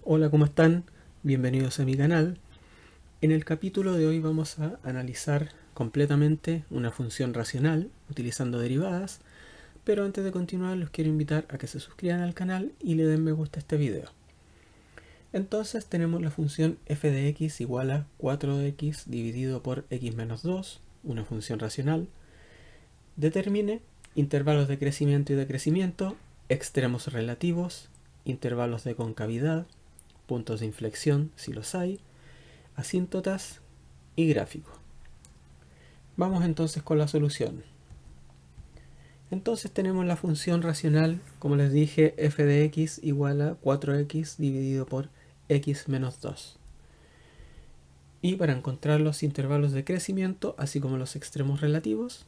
Hola, ¿cómo están? Bienvenidos a mi canal. En el capítulo de hoy vamos a analizar completamente una función racional utilizando derivadas, pero antes de continuar los quiero invitar a que se suscriban al canal y le den me gusta a este video. Entonces tenemos la función f de x igual a 4x dividido por x menos 2, una función racional. Determine intervalos de crecimiento y decrecimiento, extremos relativos, intervalos de concavidad, puntos de inflexión si los hay, asíntotas y gráfico. Vamos entonces con la solución. Entonces tenemos la función racional, como les dije, f de x igual a 4x dividido por x menos 2. Y para encontrar los intervalos de crecimiento, así como los extremos relativos,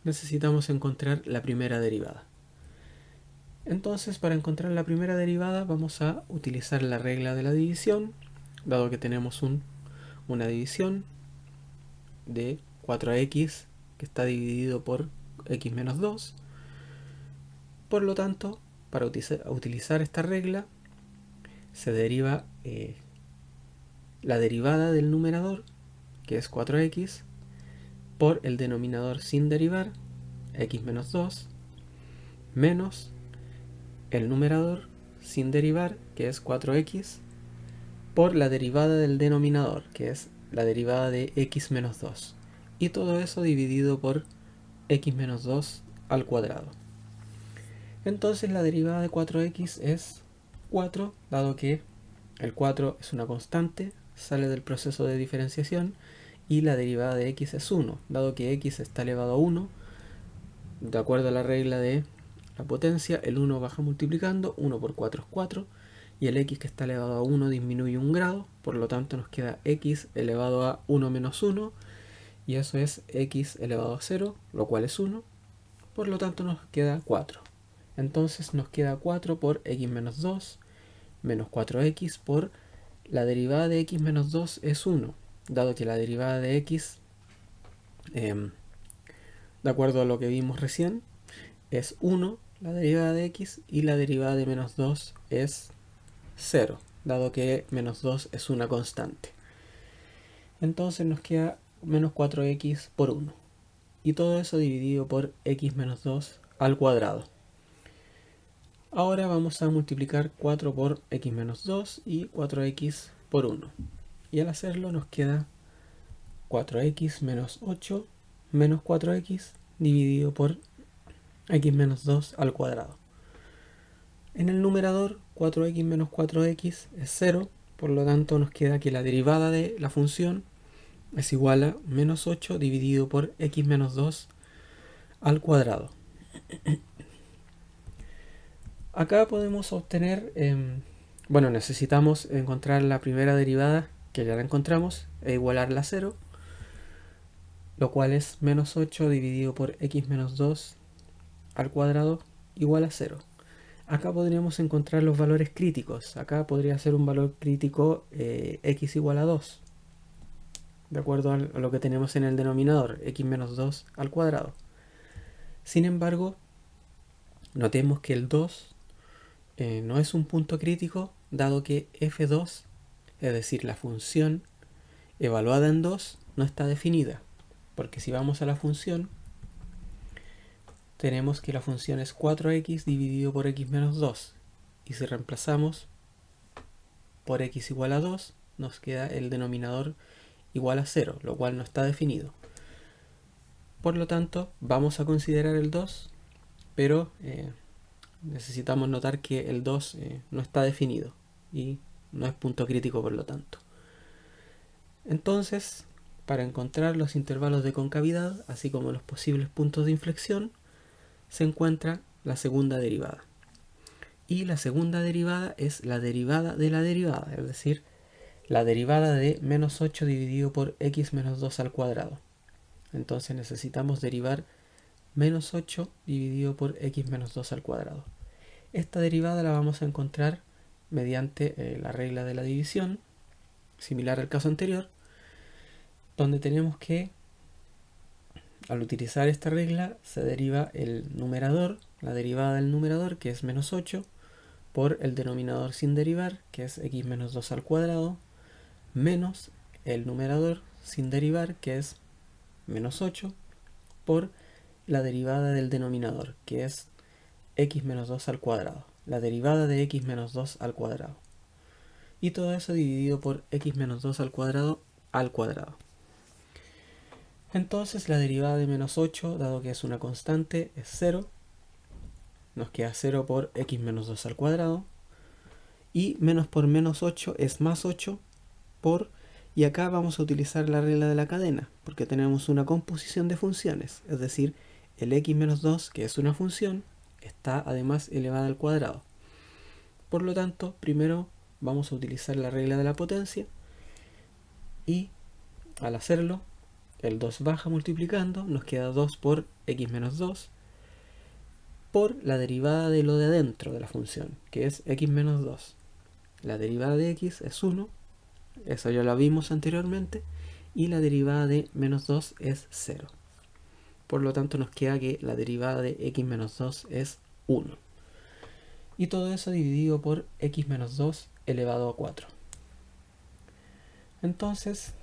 necesitamos encontrar la primera derivada. Entonces, para encontrar la primera derivada vamos a utilizar la regla de la división, dado que tenemos una división de 4x que está dividido por x menos 2. Por lo tanto, para utilizar esta regla, se deriva la derivada del numerador, que es 4x, por el denominador sin derivar, x menos 2, menos el numerador sin derivar, que es 4x, por la derivada del denominador, que es la derivada de x menos 2. Y todo eso dividido por x menos 2 al cuadrado. Entonces la derivada de 4x es 4, dado que el 4 es una constante, sale del proceso de diferenciación, y la derivada de x es 1, dado que x está elevado a 1, de acuerdo a la regla de la potencia, el 1 baja multiplicando, 1 por 4 es 4, y el x que está elevado a 1 disminuye un grado, por lo tanto nos queda x elevado a 1 menos 1, y eso es x elevado a 0, lo cual es 1, por lo tanto nos queda 4. Entonces nos queda 4 por x menos 2, menos 4x por la derivada de x menos 2 es 1, dado que la derivada de x, de acuerdo a lo que vimos recién, es 1 la derivada de x, y la derivada de menos 2 es 0, dado que menos 2 es una constante. Entonces nos queda menos 4x por 1, y todo eso dividido por x menos 2 al cuadrado. Ahora vamos a multiplicar 4 por x menos 2 y 4x por 1. Y al hacerlo nos queda 4x menos 8 menos 4x dividido por x menos 2 al cuadrado. En el numerador 4x menos 4x es 0, por lo tanto nos queda que la derivada de la función es igual a menos 8 dividido por x menos 2 al cuadrado. Acá podemos obtener, necesitamos encontrar la primera derivada, que ya la encontramos, e igualarla a 0, lo cual es menos 8 dividido por x menos 2 al cuadrado igual a 0. Acá podríamos encontrar los valores críticos. Acá podría ser un valor crítico x igual a 2, de acuerdo a lo que tenemos en el denominador, x menos 2 al cuadrado. Sin embargo, notemos que el 2 no es un punto crítico, dado que f2, es decir, la función evaluada en 2, no está definida. Porque si vamos a la función, tenemos que la función es 4x dividido por x menos 2. Y si reemplazamos por x igual a 2, nos queda el denominador igual a 0, lo cual no está definido. Por lo tanto, vamos a considerar el 2, pero necesitamos notar que el 2 no está definido y no es punto crítico por lo tanto. Entonces, para encontrar los intervalos de concavidad, así como los posibles puntos de inflexión, se encuentra la segunda derivada. Y la segunda derivada es la derivada de la derivada, es decir, la derivada de menos 8 dividido por x menos 2 al cuadrado. Entonces necesitamos derivar menos 8 dividido por x menos 2 al cuadrado. Esta derivada la vamos a encontrar mediante la regla de la división, similar al caso anterior, donde tenemos que, al utilizar esta regla, se deriva el numerador, la derivada del numerador, que es menos 8, por el denominador sin derivar, que es x menos 2 al cuadrado, menos el numerador sin derivar, que es menos 8, por la derivada del denominador, que es x menos 2 al cuadrado, la derivada de x menos 2 al cuadrado. Y todo eso dividido por x menos 2 al cuadrado al cuadrado. Entonces la derivada de menos 8, dado que es una constante, es 0. Nos queda 0 por x menos 2 al cuadrado. Y menos por menos 8 es más 8 por... Y acá vamos a utilizar la regla de la cadena, porque tenemos una composición de funciones. Es decir, el x menos 2, que es una función, está además elevada al cuadrado. Por lo tanto, primero vamos a utilizar la regla de la potencia. Y al hacerlo, el 2 baja multiplicando, nos queda 2 por x menos 2 por la derivada de lo de adentro de la función, que es x menos 2. La derivada de x es 1, eso ya lo vimos anteriormente, y la derivada de menos 2 es 0. Por lo tanto nos queda que la derivada de x menos 2 es 1. Y todo eso dividido por x menos 2 elevado a 4. Entonces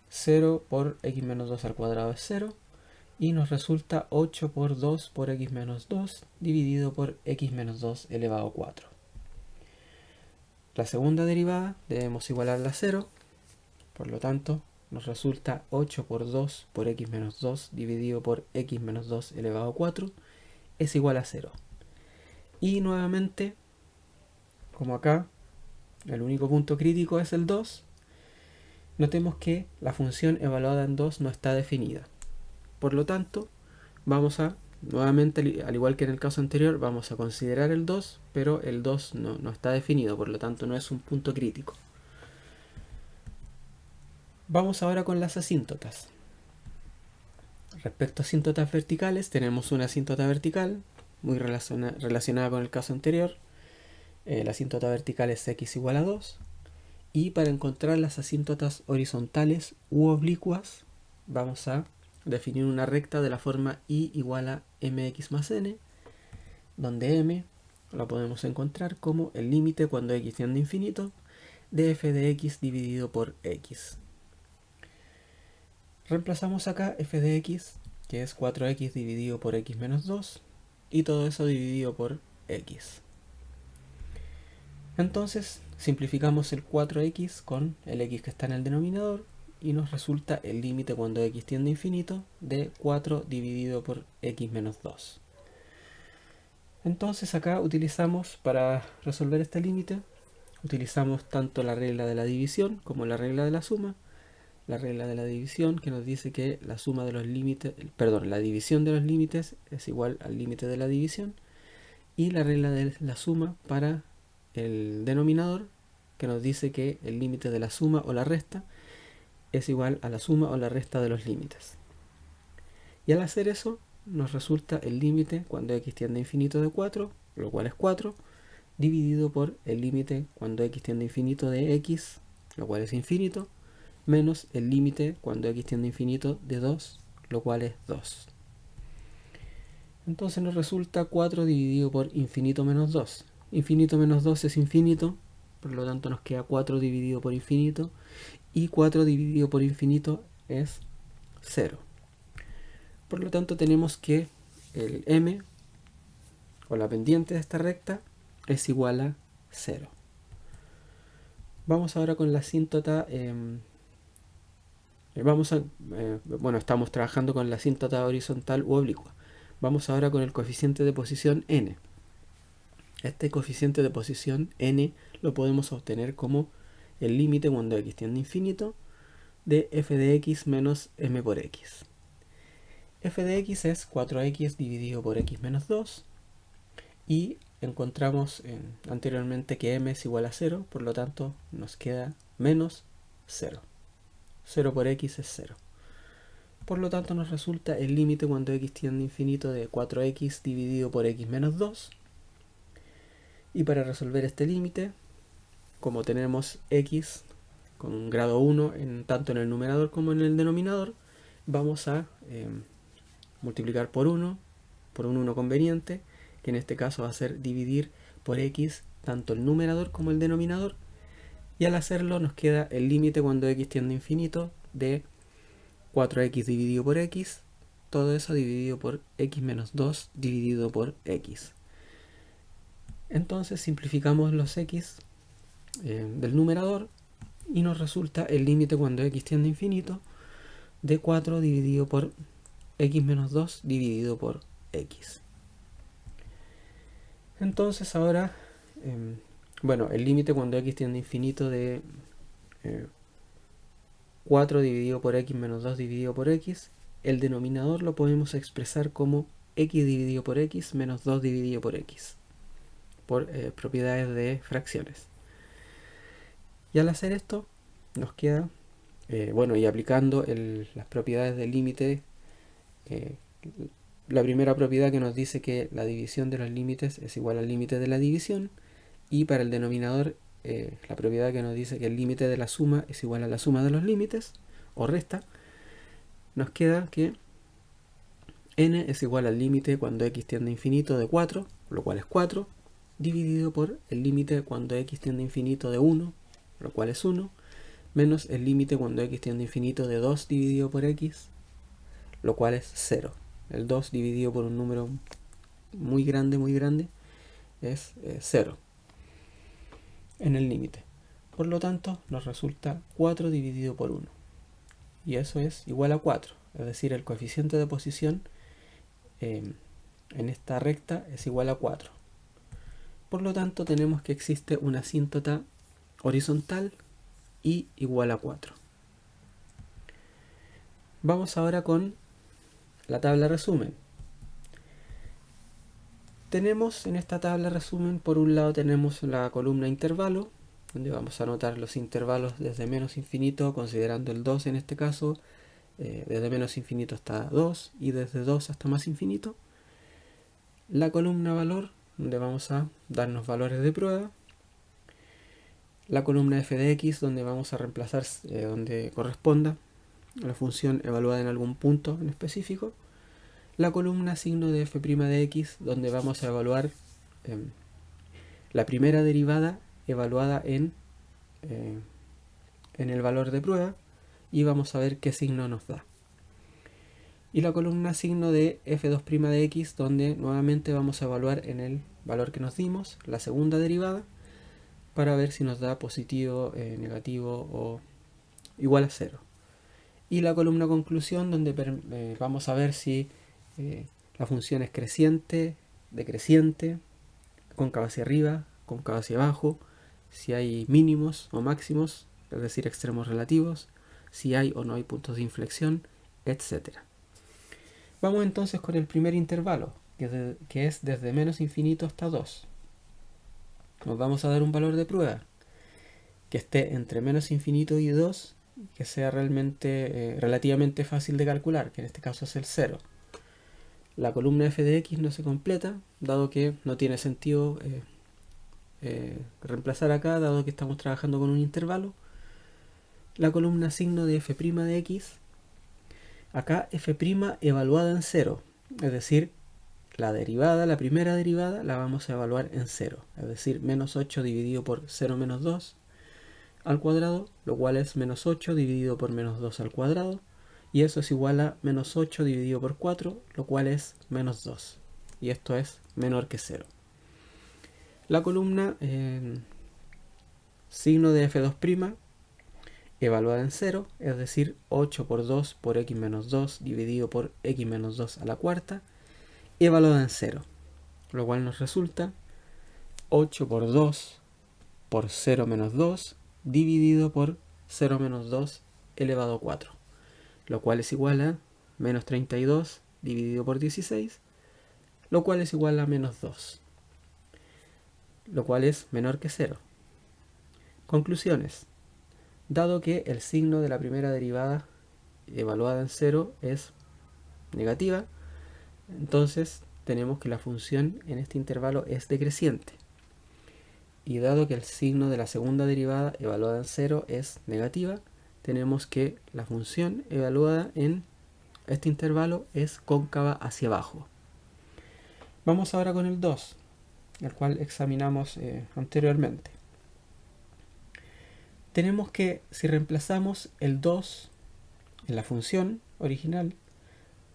0 por x menos 2 al cuadrado es 0. Y nos resulta 8 por 2 por x menos 2 dividido por x menos 2 elevado a 4. La segunda derivada debemos igualarla a 0. Por lo tanto, nos resulta 8 por 2 por x menos 2 dividido por x menos 2 elevado a 4 es igual a 0. Y nuevamente, como acá, el único punto crítico es el 2. Notemos que la función evaluada en 2 no está definida. Por lo tanto, vamos a, nuevamente, al igual que en el caso anterior, vamos a considerar el 2, pero el 2 no está definido, por lo tanto no es un punto crítico. Vamos ahora con las asíntotas. Respecto a asíntotas verticales, tenemos una asíntota vertical, muy relacionada con el caso anterior. La asíntota vertical es x igual a 2. Y para encontrar las asíntotas horizontales u oblicuas, vamos a definir una recta de la forma y igual a mx más n, donde m lo podemos encontrar como el límite cuando x tiende a infinito de f de x dividido por x. Reemplazamos acá f de x, que es 4x dividido por x menos 2, y todo eso dividido por x. Entonces simplificamos el 4x con el x que está en el denominador, y nos resulta el límite cuando x tiende a infinito de 4 dividido por x menos 2. Entonces acá utilizamos, para resolver este límite, utilizamos tanto la regla de la división como la regla de la suma. La regla de la división, que nos dice que la suma de los límites, la división de los límites es igual al límite de la división. Y la regla de la suma para el denominador, que nos dice que el límite de la suma o la resta es igual a la suma o la resta de los límites. Y al hacer eso, nos resulta el límite cuando x tiende a infinito de 4, lo cual es 4, dividido por el límite cuando x tiende a infinito de x, lo cual es infinito, menos el límite cuando x tiende a infinito de 2, lo cual es 2. Entonces nos resulta 4 dividido por infinito menos 2. Infinito menos 2 es infinito, por lo tanto nos queda 4 dividido por infinito, y 4 dividido por infinito es 0. Por lo tanto tenemos que el m, o la pendiente de esta recta, es igual a 0. Vamos ahora con la asíntota. Estamos trabajando con la asíntota horizontal u oblicua. Vamos ahora con el coeficiente de posición n. Este coeficiente de posición n lo podemos obtener como el límite cuando x tiende a infinito de f de x menos m por x. F de x es 4x dividido por x menos 2, y encontramos anteriormente que m es igual a 0, por lo tanto nos queda menos 0. 0 por x es 0. Por lo tanto nos resulta el límite cuando x tiende a infinito de 4x dividido por x menos 2. Y para resolver este límite, como tenemos x con un grado 1 tanto en el numerador como en el denominador, vamos a multiplicar por un 1 conveniente, que en este caso va a ser dividir por x tanto el numerador como el denominador, y al hacerlo nos queda el límite cuando x tiende a infinito de 4x dividido por x, todo eso dividido por x menos 2 dividido por x. Entonces simplificamos los x del numerador y nos resulta el límite cuando x tiende a infinito de 4 dividido por x menos 2 dividido por x. Entonces ahora, bueno, el límite cuando x tiende a infinito de 4 dividido por x menos 2 dividido por x, el denominador lo podemos expresar como x dividido por x menos 2 dividido por x, por propiedades de fracciones. Y al hacer esto nos queda, bueno, y aplicando las propiedades del límite, la primera propiedad que nos dice que la división de los límites es igual al límite de la división, y para el denominador la propiedad que nos dice que el límite de la suma es igual a la suma de los límites, o resta, nos queda que n es igual al límite cuando x tiende a infinito de 4, lo cual es 4, dividido por el límite cuando x tiende a infinito de 1, lo cual es 1, menos el límite cuando x tiende a infinito de 2 dividido por x, lo cual es 0. El 2 dividido por un número muy grande, es 0 en el límite. Por lo tanto, nos resulta 4 dividido por 1. Y eso es igual a 4. Es decir, el coeficiente de posición en esta recta es igual a 4. Por lo tanto, tenemos que existe una asíntota horizontal y igual a 4. Vamos ahora con la tabla resumen. Tenemos en esta tabla resumen, por un lado tenemos la columna intervalo, donde vamos a anotar los intervalos desde menos infinito, considerando el 2 en este caso, desde menos infinito hasta 2 y desde 2 hasta más infinito. La columna valor, donde vamos a darnos valores de prueba. La columna f de x, donde vamos a reemplazar donde corresponda la función evaluada en algún punto en específico. La columna signo de f' de x, donde vamos a evaluar la primera derivada evaluada en el valor de prueba, y vamos a ver qué signo nos da. Y la columna signo de f2' de x, donde nuevamente vamos a evaluar en el valor que nos dimos la segunda derivada, para ver si nos da positivo, negativo o igual a 0. Y la columna conclusión, donde vamos a ver si la función es creciente, decreciente, cóncava hacia arriba, cóncava hacia abajo, si hay mínimos o máximos, es decir, extremos relativos, si hay o no hay puntos de inflexión, etc. Vamos entonces con el primer intervalo, que es desde menos infinito hasta 2. Nos vamos a dar un valor de prueba que esté entre menos infinito y 2, que sea realmente relativamente fácil de calcular, que en este caso es el 0. La columna f de x no se completa, dado que no tiene sentido reemplazar acá, dado que estamos trabajando con un intervalo. La columna signo de f' de x, acá f' evaluada en 0, es decir, la derivada, la primera derivada, la vamos a evaluar en 0, es decir, menos 8 dividido por 0 menos 2 al cuadrado, lo cual es menos 8 dividido por menos 2 al cuadrado, y eso es igual a menos 8 dividido por 4, lo cual es menos 2, y esto es menor que 0. La columna signo de f2' evaluada en 0, es decir, 8 por 2 por x menos 2 dividido por x menos 2 a la cuarta, evaluada en 0, lo cual nos resulta 8 por 2 por 0 menos 2 dividido por 0 menos 2 elevado a 4, lo cual es igual a menos 32 dividido por 16, lo cual es igual a menos 2, lo cual es menor que 0. Conclusiones. Dado que el signo de la primera derivada evaluada en 0 es negativa, entonces tenemos que la función en este intervalo es decreciente. Y dado que el signo de la segunda derivada evaluada en 0 es negativa, tenemos que la función evaluada en este intervalo es cóncava hacia abajo. Vamos ahora con el 2. el cual examinamos anteriormente. Tenemos que, si reemplazamos el 2 en la función original,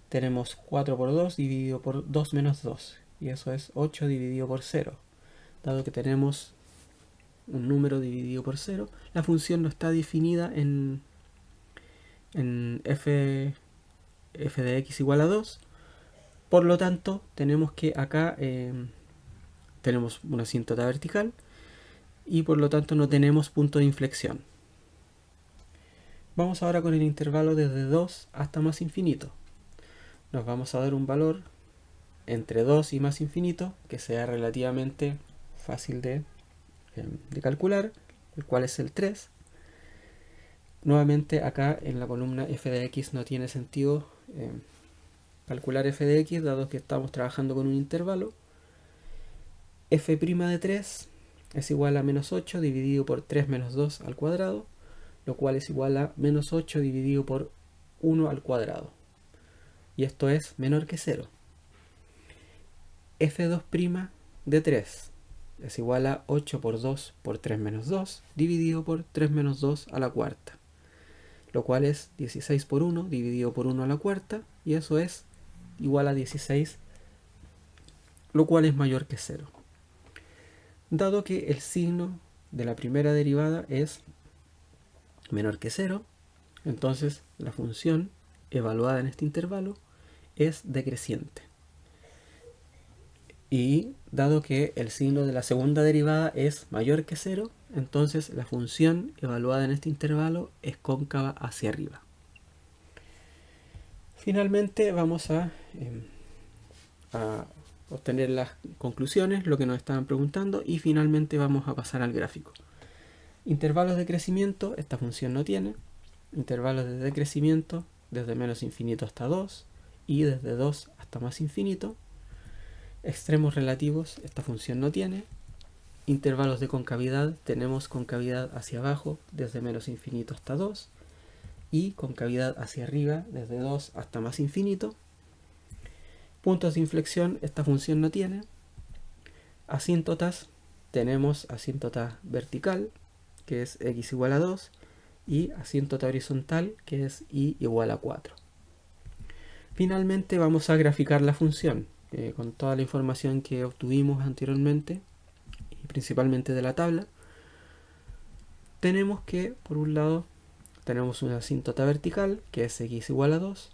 tenemos 4 por 2 dividido por 2 menos 2, y eso es 8 dividido por 0. Dado que tenemos un número dividido por 0, la función no está definida en f de x igual a 2. Por lo tanto, tenemos que acá tenemos una asíntota vertical y por lo tanto no tenemos punto de inflexión. Vamos ahora con el intervalo desde 2 hasta más infinito. Nos vamos a dar un valor entre 2 y más infinito que sea relativamente fácil de calcular, el cual es el 3. Nuevamente acá en la columna f de x no tiene sentido calcular f de x, dado que estamos trabajando con un intervalo. F' de 3 es igual a menos 8 dividido por 3 menos 2 al cuadrado, lo cual es igual a menos 8 dividido por 1 al cuadrado. Y esto es menor que 0. F2' de 3 es igual a 8 por 2 por 3 menos 2 dividido por 3 menos 2 a la cuarta, lo cual es 16 por 1 dividido por 1 a la cuarta, y eso es igual a 16, lo cual es mayor que 0. Dado que el signo de la primera derivada es menor que 0, entonces la función evaluada en este intervalo es decreciente. Y dado que el signo de la segunda derivada es mayor que 0, entonces la función evaluada en este intervalo es cóncava hacia arriba. Finalmente vamos a obtener las conclusiones, lo que nos estaban preguntando, y finalmente vamos a pasar al gráfico. Intervalos de crecimiento, esta función no tiene. Intervalos de decrecimiento, desde menos infinito hasta 2 y desde 2 hasta más infinito. Extremos relativos, esta función no tiene. Intervalos de concavidad, tenemos concavidad hacia abajo desde menos infinito hasta 2 y concavidad hacia arriba desde 2 hasta más infinito. Puntos de inflexión, esta función no tiene. Asíntotas, tenemos asíntota vertical, que es x igual a 2, y asíntota horizontal, que es y igual a 4. Finalmente vamos a graficar la función con toda la información que obtuvimos anteriormente, y principalmente de la tabla. Tenemos que, por un lado, tenemos una asíntota vertical, que es x igual a 2.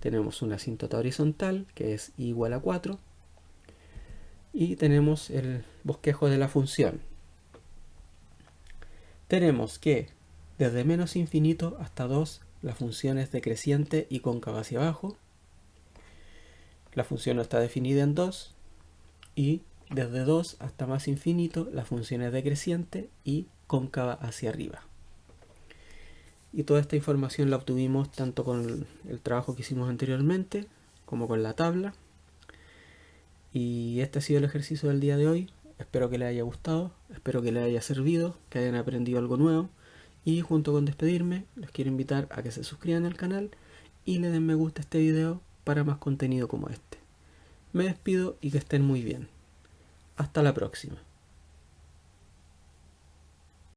Tenemos una asíntota horizontal, que es y igual a 4. Y tenemos el bosquejo de la función. Tenemos que desde menos infinito hasta 2 la función es decreciente y cóncava hacia abajo. La función no está definida en 2. Y desde 2 hasta más infinito la función es decreciente y cóncava hacia arriba. Y toda esta información la obtuvimos tanto con el trabajo que hicimos anteriormente como con la tabla. Y este ha sido el ejercicio del día de hoy. Espero que les haya gustado, espero que les haya servido, que hayan aprendido algo nuevo. Y junto con despedirme, les quiero invitar a que se suscriban al canal y le den me gusta a este video para más contenido como este. Me despido y que estén muy bien. Hasta la próxima.